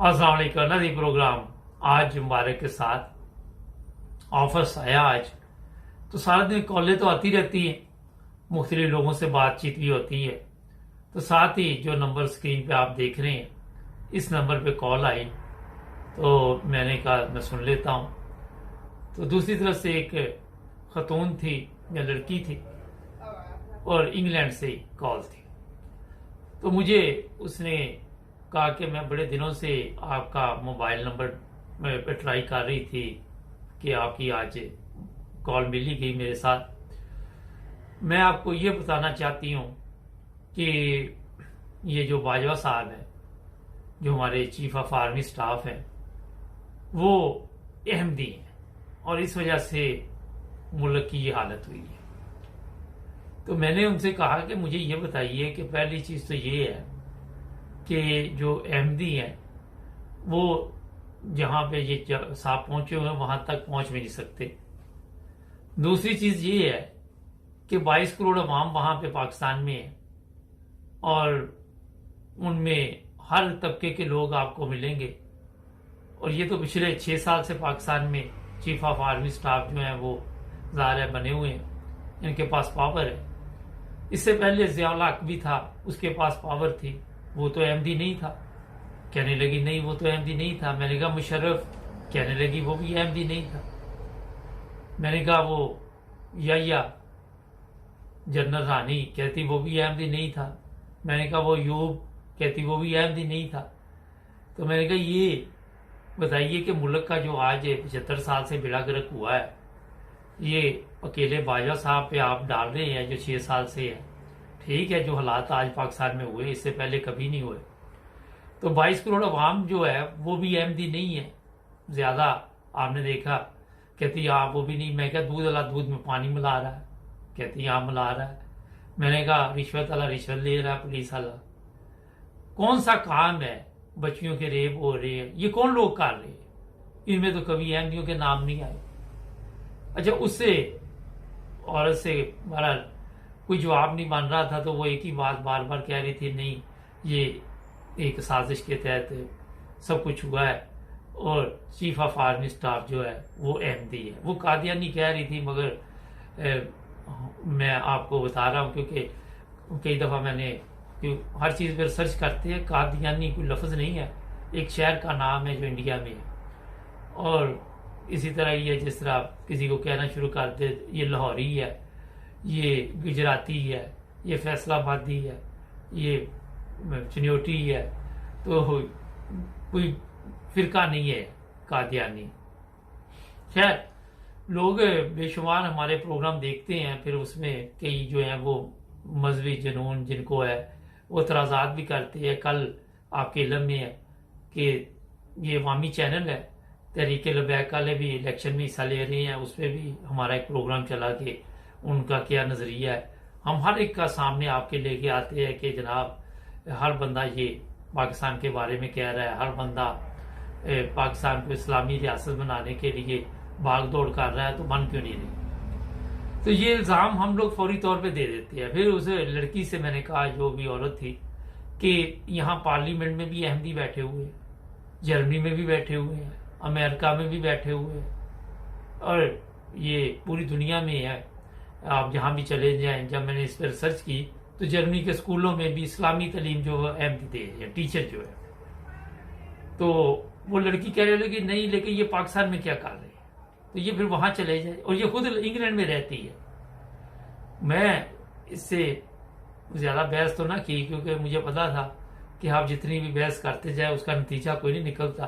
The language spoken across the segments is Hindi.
अस्सलाम वालेकुम। नदी प्रोग्राम आज मुबारक के साथ ऑफिस आया आज, तो सारा दिन कॉलें तो आती रहती हैं, मुख्तलिफ लोगों से बातचीत भी होती है। तो साथ ही जो नंबर स्क्रीन पे आप देख रहे हैं, इस नंबर पे कॉल आई तो मैंने कहा मैं सुन लेता हूँ। तो दूसरी तरफ से एक खतून थी या लड़की थी और इंग्लैंड से कॉल थी। तो मुझे उसने कहा कि मैं बड़े दिनों से आपका मोबाइल नंबर पे ट्राई कर रही थी कि आपकी आज कॉल मिल ही गई मेरे साथ। मैं आपको ये बताना चाहती हूँ कि ये जो बाजवा साहब है, जो हमारे चीफ ऑफ आर्मी स्टाफ हैं, वो अहमदी हैं और इस वजह से मुल्क की ये हालत हुई है। तो मैंने उनसे कहा कि मुझे ये बताइए कि पहली चीज़ तो ये है कि जो अहमदी हैं वो जहाँ पे ये साहब पहुंचे हुए हैं वहां तक पहुंच भी नहीं सकते। दूसरी चीज ये है कि 22 करोड़ अवाम वहां पे पाकिस्तान में है और उनमें हर तबके के लोग आपको मिलेंगे। और ये तो पिछले 6 साल से पाकिस्तान में चीफ ऑफ आर्मी स्टाफ जो है वो ज़ाहिर है बने हुए हैं, इनके पास पावर है। इससे पहले ज़ियाउल हक भी था, उसके पास पावर थी, वो तो अहमदी नहीं था। कहने लगी नहीं वो तो अहमदी नहीं था। मैंने कहा मुशर्रफ, कहने लगी वो भी अहमदी नहीं था। मैंने कहा वो या जनरल रानी, कहती वो भी अहमदी नहीं था। मैंने कहा वो यूब, कहती वो भी अहमदी नहीं था। तो मैंने कहा ये बताइए कि मुल्क का जो आज 75 साल से बेड़ा गर्क हुआ है, ये अकेले बाजवा साहब पे आप डाल रहे हैं जो 6 साल से है। ठीक है, जो हालात आज पाकिस्तान में हुए इससे पहले कभी नहीं हुए। तो 22 करोड़ अवाम जो है वो भी अहमदी नहीं है ज्यादा, आपने देखा। कहती आप वो भी नहीं। मैं क्या दूध वाला दूध में पानी मिला रहा है, कहती हाँ मिला रहा है। मैंने कहा रिश्वत वाला रिश्वत ले रहा है, पुलिस वाला। कौन सा काम है, बच्चियों के रेप हो रहे हैं, ये कौन लोग कर रहे हैं? इनमें तो कभी अहमदियों के नाम नहीं आए। अच्छा, उससे औरत से बहरहाल कोई जवाब नहीं मान रहा था, तो वो एक ही बात बार बार कह रही थी, नहीं ये एक साजिश के तहत सब कुछ हुआ है और चीफ ऑफ आर्मी स्टाफ जो है वो अहमदी है। वो कादियानी कह रही थी, मगर मैं आपको बता रहा हूँ क्योंकि कई दफ़ा मैंने हर चीज़ पर रिसर्च करते हैं। कादियानी कोई लफ्ज़ नहीं है, एक शहर का नाम है जो इंडिया में है। और इसी तरह ये जिस तरह किसी को कहना शुरू कर दे ये लाहौरी है, ये गुजराती है, ये फैसलाबादी है, ये चिन्योटी है, तो कोई फिरका नहीं है कादियानी। खैर, लोग बेशुमार हमारे प्रोग्राम देखते हैं, फिर उसमें कई जो है वो मजहबी जुनून जिनको है वो तराजात भी करते हैं। कल आपके इल्म में है कि ये अवामी चैनल है तहरीक लबैक वाले भी इलेक्शन में हिस्सा ले रहे हैं, उस पर भी हमारा एक प्रोग्राम चला कि उनका क्या नज़रिया है। हम हर एक का सामने आपके लेके आते हैं कि जनाब हर बंदा ये पाकिस्तान के बारे में कह रहा है, हर बंदा पाकिस्तान को इस्लामी रियासत बनाने के लिए भाग दौड़ कर रहा है, तो बन क्यों नहीं रही? तो ये इल्ज़ाम हम लोग फौरी तौर पे दे देते हैं। फिर उस लड़की से मैंने कहा, जो भी औरत थी, कि यहाँ पार्लियामेंट में भी अहमदी बैठे हुए हैं, जर्मनी में भी बैठे हुए हैं, अमेरिका में भी बैठे हुए हैं और ये पूरी दुनिया में है। आप जहाँ भी चले जाएं, जब मैंने इस पर रिसर्च की तो जर्मनी के स्कूलों में भी इस्लामी तालीम जो है अहमदी दे रहे हैं, टीचर जो है। तो वो लड़की कह रही लगी नहीं, लेकिन ये पाकिस्तान में क्या कर रहे हैं, तो ये फिर वहां चले जाए। और ये खुद इंग्लैंड में रहती है। मैं इससे ज्यादा बहस तो ना की क्योंकि मुझे पता था कि आप जितनी भी बहस करते जाए उसका नतीजा कोई नहीं निकलता।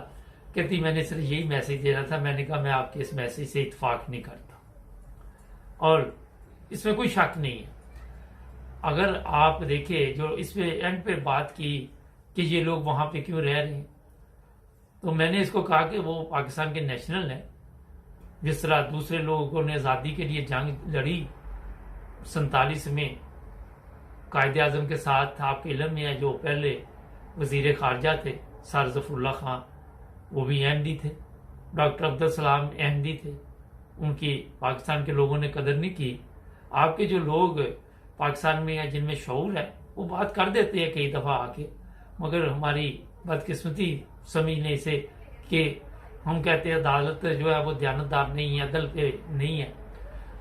कहती मैंने सिर्फ यही मैसेज देना था। मैंने कहा मैं आपके इस मैसेज से इत्तेफाक नहीं करता और इसमें कोई शक नहीं है। अगर आप देखें जो इस पे एंड पे बात की कि ये लोग वहां पे क्यों रह रहे हैं, तो मैंने इसको कहा कि वो पाकिस्तान के नेशनल हैं। जिस तरह दूसरे लोगों ने आज़ादी के लिए जंग लड़ी 47 में कायदे आजम के साथ, आपके इल्म में है जो पहले वजीर खारजा थे सर जफरुल्लाह खां, वो भी अहमदी थे। डॉक्टर अब्दुल सलाम अहमदी थे। उनकी पाकिस्तान के लोगों ने कदर नहीं की। आपके जो लोग पाकिस्तान में है जिनमें शऊर है वो बात कर देते हैं कई दफ़ा आके, मगर हमारी बदकिस्मती समझने से कि हम कहते हैं अदालत जो है वो दयानतदार नहीं है, अदल पे नहीं है।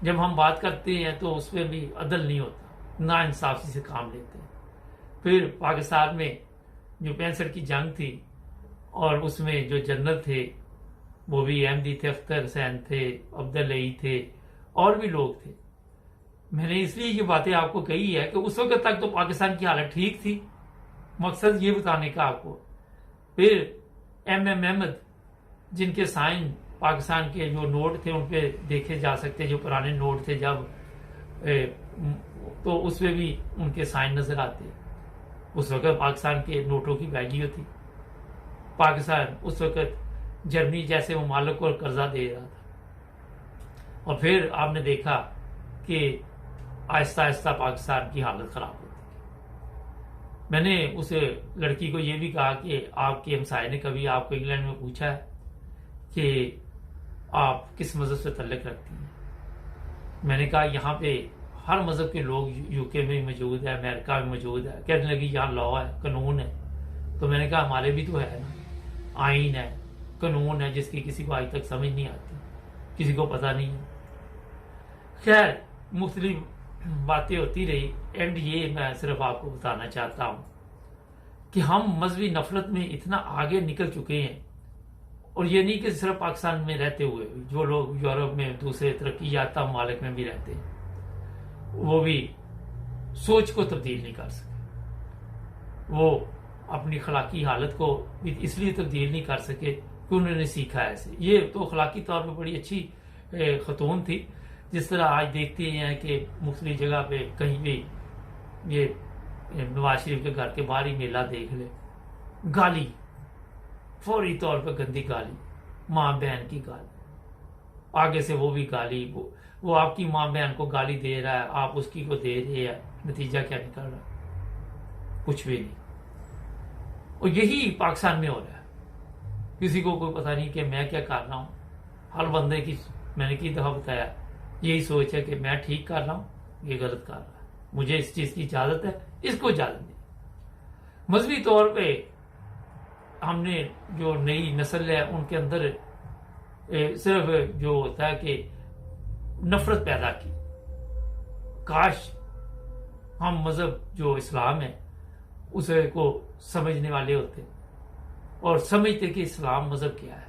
जब हम बात करते हैं तो उसमें भी अदल नहीं होता, ना इंसाफी से काम लेते हैं। फिर पाकिस्तान में जो 65 की जंग थी और उसमें जो जनरल थे वो भी अहमदी थे, अख्तर हुसैन थे, अब्दुल लई थे और भी लोग थे। मैंने इसलिए ये बातें आपको कही है कि उस वक्त तक तो पाकिस्तान की हालत ठीक थी, मकसद ये बताने का आपको। फिर MM अहमद जिनके साइन पाकिस्तान के जो नोट थे उन पे देखे जा सकते, जो पुराने नोट थे जब तो उसमें भी उनके साइन नजर आते। उस वक्त पाकिस्तान के नोटों की वैल्यू थी। पाकिस्तान उस वक्त जर्मनी जैसे ममालिक को कर्जा दे रहा था और फिर आपने देखा कि आहिस्ता आहिस्ता पाकिस्तान की हालत खराब होती गई। मैंने उस लड़की को यह भी कहा कि आपके हमसाये ने कभी आपको इंग्लैंड में पूछा है कि आप किस मजहब से तल्लुक रखती हैं? मैंने कहा यहाँ पे हर मजहब के लोग UK में मौजूद है, अमेरिका में मौजूद है। कहने लगी यहाँ लॉ है, कानून है। तो मैंने कहा हमारे भी तो है ना, आइन है, कानून है, जिसकी किसी को आज तक समझ नहीं आती, किसी को पता नहीं है। खैर मुख्तलिफ बातें होती रही। एंड ये मैं सिर्फ आपको बताना चाहता हूं कि हम मजहबी नफरत में इतना आगे निकल चुके हैं। और ये नहीं कि सिर्फ पाकिस्तान में रहते हुए, जो लोग यूरोप में दूसरे तरक्की याफ्ता ममालिक में भी रहते हैं वो भी सोच को तब्दील नहीं कर सके। वो अपनी अखलाकी हालत को इसलिए तब्दील नहीं कर सके कि उन्होंने सीखा ऐसे। ये तो अखलाकी तौर पर बड़ी अच्छी खतून थी। जिस तरह आज देखते हैं कि मुख्तलिफ जगह पे कहीं भी ये नवाज शरीफ के घर के बाहर ही मेला देख ले, गाली, फौरी तौर पर गंदी गाली, माँ बहन की गाली, आगे से वो भी गाली। वो आपकी माँ बहन को गाली दे रहा है, आप उसकी को दे रहे हैं, नतीजा क्या निकल रहा है? कुछ भी नहीं। और यही पाकिस्तान में हो रहा है। किसी को कोई पता नहीं कि मैं क्या कर रहा हूं। हर बंदे की, मैंने कई दफा बताया, यही सोच है कि मैं ठीक कर रहा हूं, ये गलत कर रहा है, मुझे इस चीज की इजाजत है, इसको इजाजत नहीं। मजहबी तौर पे हमने जो नई नस्ल है उनके अंदर सिर्फ जो होता है कि नफरत पैदा की। काश हम मजहब जो इस्लाम है उसे को समझने वाले होते और समझते कि इस्लाम मजहब क्या है,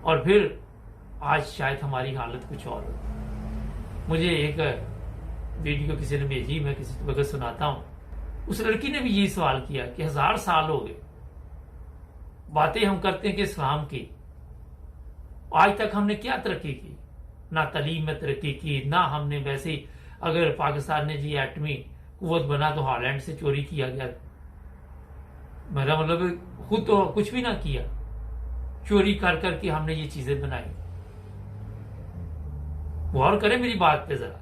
और फिर आज शायद हमारी हालत कुछ और होती। मुझे एक वीडियो किसी ने भेजी, मैं किसी वक्त सुनाता हूं। उस लड़की ने भी यही सवाल किया कि 1000 साल हो गए बातें हम करते हैं कि इस्लाम की, आज तक हमने क्या तरक्की की? ना तालीम में तरक्की की, ना हमने वैसे ही, अगर पाकिस्तान ने जी एटमी कुव्वत बना तो हॉलैंड से चोरी किया गया। मेरा मतलब खुद तो कुछ भी ना किया, चोरी कर करके हमने ये चीजें बनाई। गौर करें मेरी बात पे जरा।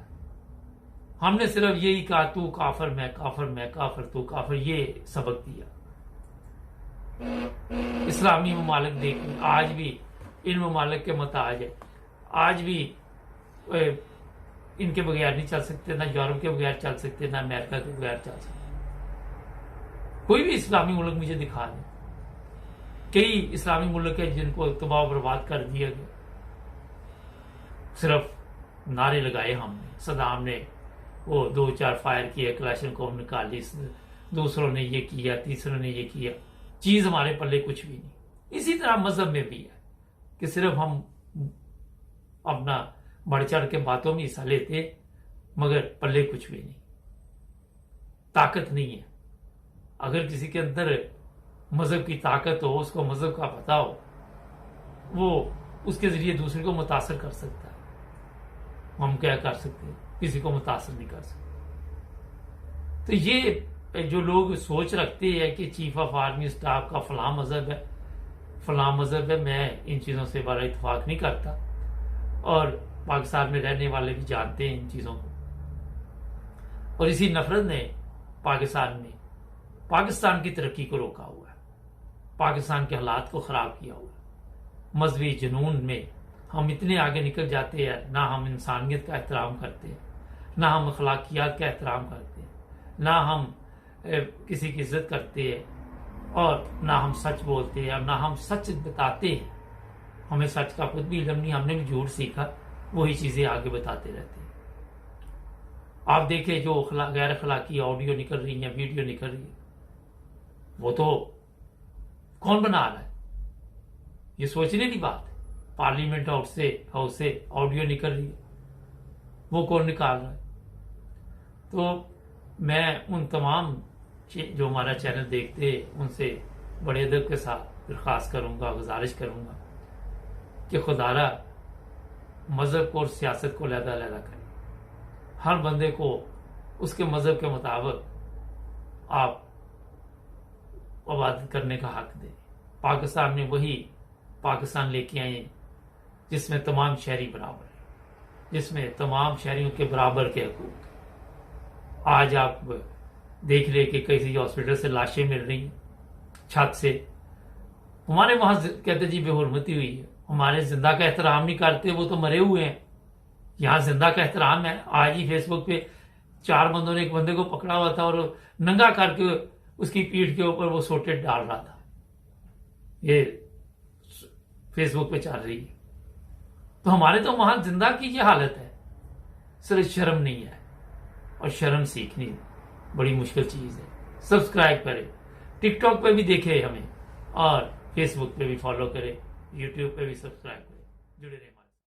हमने सिर्फ यही कहा तू काफर, मैं काफर, मैं काफर, तू काफर, ये सबक दिया। इस्लामी ममालिक देखें आज भी इन ममालिक के मुताज है, आज भी इनके बगैर नहीं चल सकते, ना यूरोप के बगैर चल सकते, ना अमेरिका के बगैर चल सकते। कोई भी इस्लामी मुल्क मुझे दिखा दे। कई इस्लामी मुल्क है जिनको तबाह बर्बाद कर दिया गया, सिर्फ नारे लगाए हमने। सदाम ने वो 2-4 फायर किए, कलाशनकोव निकाली, दूसरों ने ये किया, तीसरों ने ये किया, चीज हमारे पल्ले कुछ भी नहीं। इसी तरह मजहब में भी है कि सिर्फ हम अपना बढ़ चढ़ के बातों में हिस्सा लेते मगर पल्ले कुछ भी नहीं, ताकत नहीं है। अगर किसी के अंदर मजहब की ताकत हो, उसको मजहब का पता हो, वो उसके जरिए दूसरे को मुतासर कर सकता है। हम क्या कर सकते हैं? किसी को मुतासर नहीं कर सकते। तो ये जो लोग सोच रखते हैं कि चीफ ऑफ आर्मी स्टाफ का फलां मजहब है, फलां मजहब है, मैं इन चीजों से बड़ा इत्तेफाक नहीं करता। और पाकिस्तान में रहने वाले भी जानते हैं इन चीजों को। और इसी नफरत ने पाकिस्तान की तरक्की को रोका हुआ है, पाकिस्तान के हालात को खराब किया हुआ है। मजहबी जुनून में हम इतने आगे निकल जाते हैं, ना हम इंसानियत का एहतराम करते हैं, ना हम अखलाकियात का एहतराम करते हैं, ना हम किसी की इज्जत करते हैं और ना हम सच बोलते हैं और ना हम सच बताते हैं। हमें सच का खुद भी इल्म नहीं, हमने भी झूठ सीखा, वही चीजें आगे बताते रहते हैं। आप देखें जो गैर अखलाकी ऑडियो निकल रही है, वीडियो निकल रही है, वो तो कौन बना रहा है? ये सोचने की बात है। पार्लियामेंट हाउस से ऑडियो निकल रही है, वो कौन निकाल रहा है? तो मैं उन तमाम जो हमारा चैनल देखते हैं उनसे बड़े अदब के साथ दरख्वास्त करूंगा, गुजारिश करूंगा कि खुदारा मजहब को और सियासत को अलग-अलग करें। हर बंदे को उसके मजहब के मुताबिक आप इबादत करने का हक दें। पाकिस्तान में वही पाकिस्तान लेके आए जिसमें तमाम शहरी बराबर है, जिसमें तमाम शहरियों के बराबर के हकूक। आज आप देख रहे कि किसी हॉस्पिटल से लाशें मिल रही हैं छत से। हमारे वहां कहते जी बेहुरमती हुई है, हमारे जिंदा का एहतराम नहीं करते, वो तो मरे हुए हैं। यहाँ जिंदा का एहतराम है। आज ही फेसबुक पे 4 बंदों ने एक बंदे को पकड़ा हुआ था और नंगा करके उसकी पीठ के ऊपर वो सोटे डाल रहा था। ये फेसबुक पे चल रही है। तो हमारे तो वहां जिंदा की ये हालत है। सिर्फ शर्म नहीं है, और शर्म सीखनी बड़ी मुश्किल चीज है। सब्सक्राइब करें, टिकटॉक पे भी देखें हमें, और फेसबुक पे भी फॉलो करें, यूट्यूब पे भी सब्सक्राइब करें। जुड़े रहें।